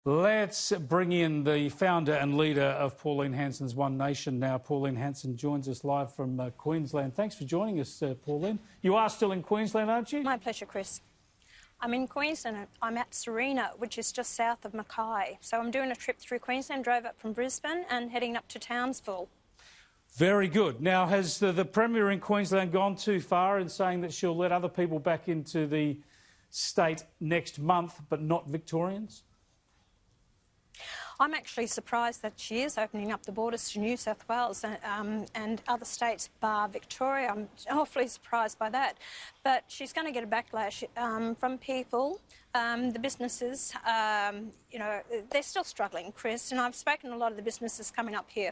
Let's bring in the founder and leader of Pauline Hanson's One Nation now. Pauline Hanson joins us live from Queensland. Thanks for joining us, Pauline. You are still in Queensland, aren't you? My pleasure, Chris. I'm in Queensland. I'm at Serena, which is just south of Mackay. So I'm doing a trip through Queensland, drove up from Brisbane and heading up to Townsville. Very good. Now, has the Premier in Queensland gone too far in saying that she'll let other people back into the state next month, but not Victorians? I'm actually surprised that she is opening up the borders to New South Wales and other states bar Victoria. I'm awfully surprised by that. But she's going to get a backlash from people. The businesses, they're still struggling, Chris, and I've spoken to a lot of the businesses coming up here.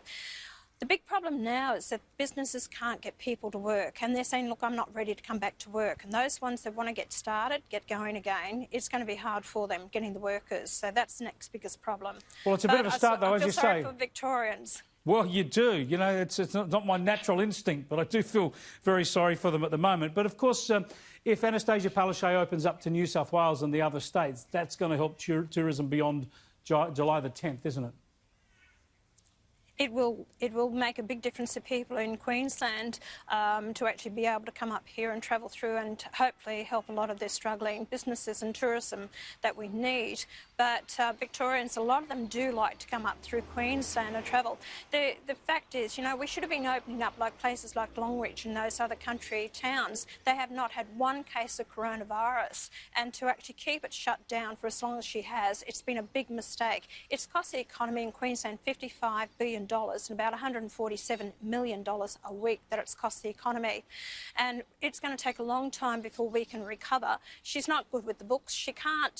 The big problem now is that businesses can't get people to work, and they're saying, look, I'm not ready to come back to work. And those ones that want to get started, get going again, it's going to be hard for them getting the workers. So that's the next biggest problem. Well, it's a bit of a start, though, as you say. I feel sorry for Victorians. Well, you do. You know, it's not my natural instinct, but I do feel very sorry for them at the moment. But, of course, if Annastacia Palaszczuk opens up to New South Wales and the other states, that's going to help tourism beyond July the 10th, isn't it? It will make a big difference to people in Queensland to actually be able to come up here and travel through and hopefully help a lot of their struggling businesses and tourism that we need. But Victorians, a lot of them do like to come up through Queensland and travel. The fact is, you know, we should have been opening up like places like Longreach and those other country towns. They have not had one case of coronavirus, and to actually keep it shut down for as long as she has, it's been a big mistake. It's cost the economy in Queensland $55 billion. And about $147 million a week that it's cost the economy. And it's going to take a long time before we can recover. She's not good with the books. She can't,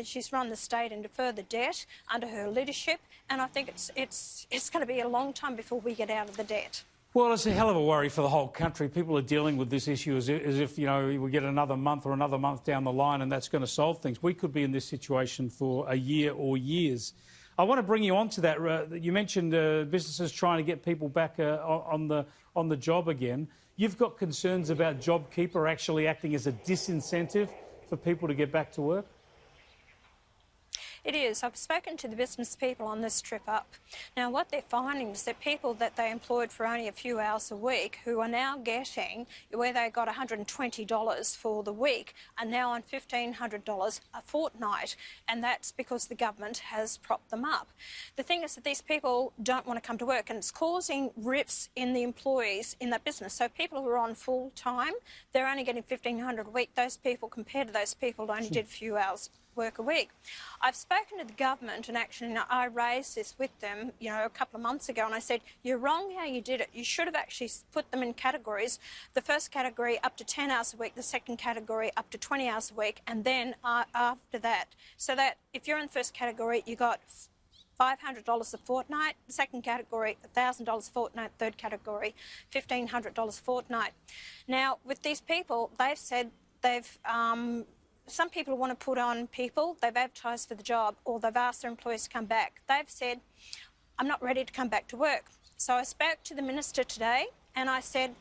she's run the state into further debt under her leadership. And I think it's going to be a long time before we get out of the debt. Well, it's a hell of a worry for the whole country. People are dealing with this issue as if, you know, we get another month or another month down the line and that's going to solve things. We could be in this situation for a year or years. I want to bring you on to that. You mentioned businesses trying to get people back on the job again. You've got concerns about JobKeeper actually acting as a disincentive for people to get back to work? It is. I've spoken to the business people on this trip up. Now, what they're finding is that people that they employed for only a few hours a week who are now getting, where they got $120 for the week, are now on $1,500 a fortnight, and that's because the government has propped them up. The thing is that these people don't want to come to work, and it's causing rifts in the employees in that business. So people who are on full-time, they're only getting $1,500 a week. Those people, compared to those people, only did a few hours work a week. I've spoken to the government, and actually I raised this with them, a couple of months ago, and I said, you're wrong how you did it. You should have actually put them in categories. The first category up to 10 hours a week, the second category up to 20 hours a week, and then after that. So that if you're in the first category, you got $500 a fortnight, the second category $1,000 a fortnight, third category $1,500 a fortnight. Now, with these people, they've said some people want to put on people, they've advertised for the job, or they've asked their employees to come back. They've said, I'm not ready to come back to work. So I spoke to the minister today and I said,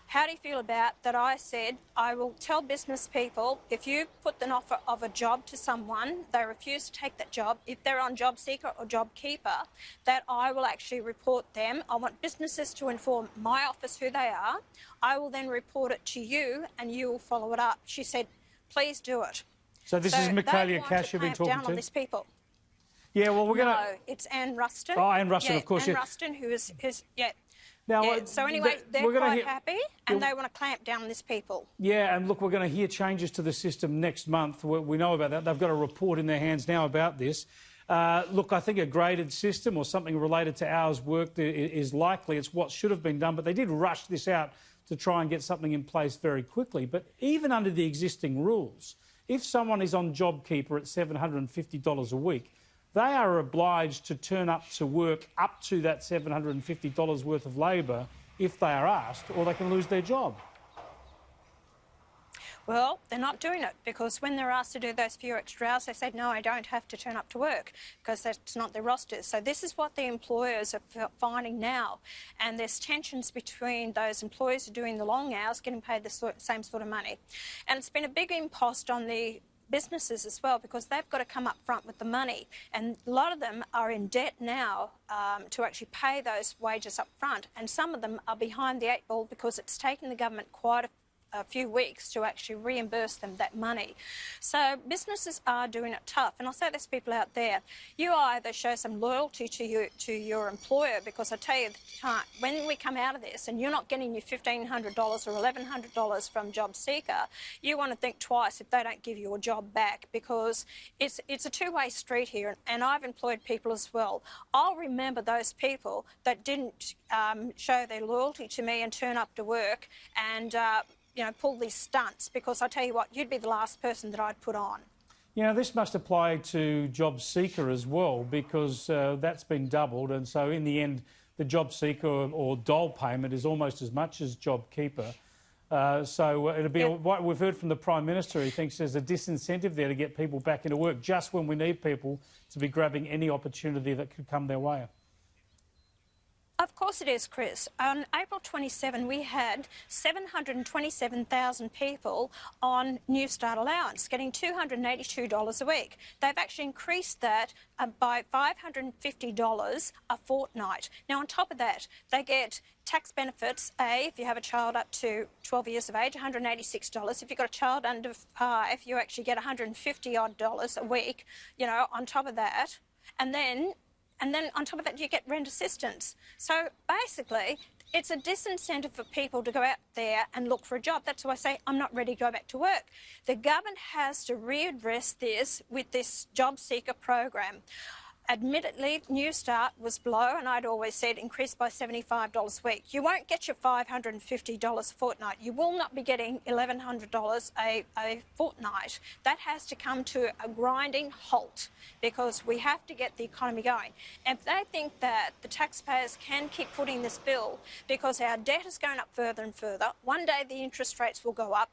how do you feel about that? I said, I will tell business people, if you put an offer of a job to someone, they refuse to take that job, if they're on Jobseeker or JobKeeper, that I will actually report them. I want businesses to inform my office who they are. I will then report it to you and you will follow it up. She said, please do it. So this is Michaelia Cash you've been talking down to? On these people. Yeah, well, we're going to... No, it's Anne Ruston. Oh, Anne Ruston, of course. Anne Ruston, who is yeah. Now, so anyway, they're quite happy and they want to clamp down on these people. Yeah, and look, we're going to hear changes to the system next month. We know about that. They've got a report in their hands now about this. Look, I think a graded system or something related to hours worked is likely. It's what should have been done, but they did rush this out to try and get something in place very quickly. But even under the existing rules, if someone is on JobKeeper at $750 a week, they are obliged to turn up to work up to that $750 worth of labour if they are asked, or they can lose their job. Well, they're not doing it because when they're asked to do those few extra hours, they say, no, I don't have to turn up to work because that's not their rosters. So this is what the employers are finding now. And there's tensions between those employees who are doing the long hours, getting paid the same sort of money. And it's been a big impost on the businesses as well, because they've got to come up front with the money, and a lot of them are in debt now to actually pay those wages up front, and some of them are behind the 8 ball because it's taken the government quite a few weeks to actually reimburse them that money. So businesses are doing it tough, and I'll say there's people out there, you either show some loyalty to your employer, because I tell you, when we come out of this and you're not getting your $1,500 or $1,100 from Jobseeker, you want to think twice if they don't give you a job back, because it's a two-way street here, and I've employed people as well. I'll remember those people that didn't show their loyalty to me and turn up to work and pull these stunts, because I tell you what, you'd be the last person that I'd put on. This must apply to Jobseeker as well, because that's been doubled, and so in the end, the Jobseeker or dole payment is almost as much as JobKeeper. So it'll be what we've heard from the Prime Minister. He thinks there's a disincentive there to get people back into work just when we need people to be grabbing any opportunity that could come their way. Of course it is, Chris. On April 27, we had 727,000 people on New Start allowance, getting $282 a week. They've actually increased that by $550 a fortnight. Now, on top of that, they get tax benefits, if you have a child up to 12 years of age, $186. If you've got a child under 5, you actually get $150-odd a week, on top of that. And then on top of that, you get rent assistance. So basically, it's a disincentive for people to go out there and look for a job. That's why I say I'm not ready to go back to work. The government has to readdress this with this Jobseeker program. Admittedly, New Start was below, and I'd always said increased by $75 a week. You won't get your $550 a fortnight. You will not be getting $1,100 a fortnight. That has to come to a grinding halt, because we have to get the economy going. And if they think that the taxpayers can keep footing this bill because our debt is going up further and further, one day the interest rates will go up.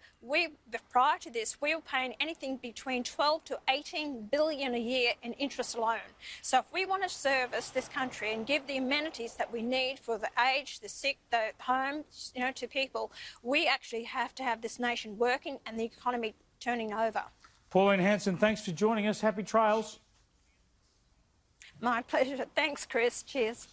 Prior to this, we were paying anything between 12 to 18 billion a year in interest alone. So if we want to service this country and give the amenities that we need for the aged, the sick, the homes, to people, we actually have to have this nation working and the economy turning over. Pauline Hanson, thanks for joining us. Happy trails. My pleasure. Thanks, Chris. Cheers.